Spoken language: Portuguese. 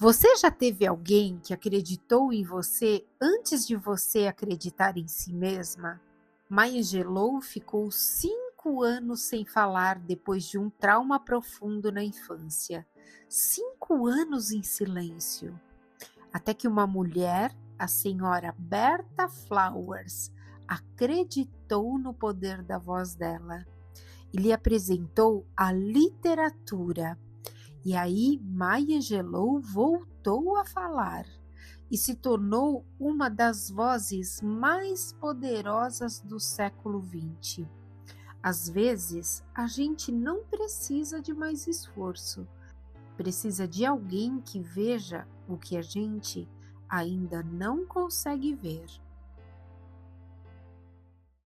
Você já teve alguém que acreditou em você antes de você acreditar em si mesma? Maya Angelou ficou 5 anos sem falar depois de um trauma profundo na infância. 5 anos em silêncio. Até que uma mulher, a senhora Berta Flowers, acreditou no poder da voz dela e lhe apresentou a literatura. E aí Maya Angelou voltou a falar e se tornou uma das vozes mais poderosas do século XX. Às vezes, a gente não precisa de mais esforço, precisa de alguém que veja o que a gente ainda não consegue ver.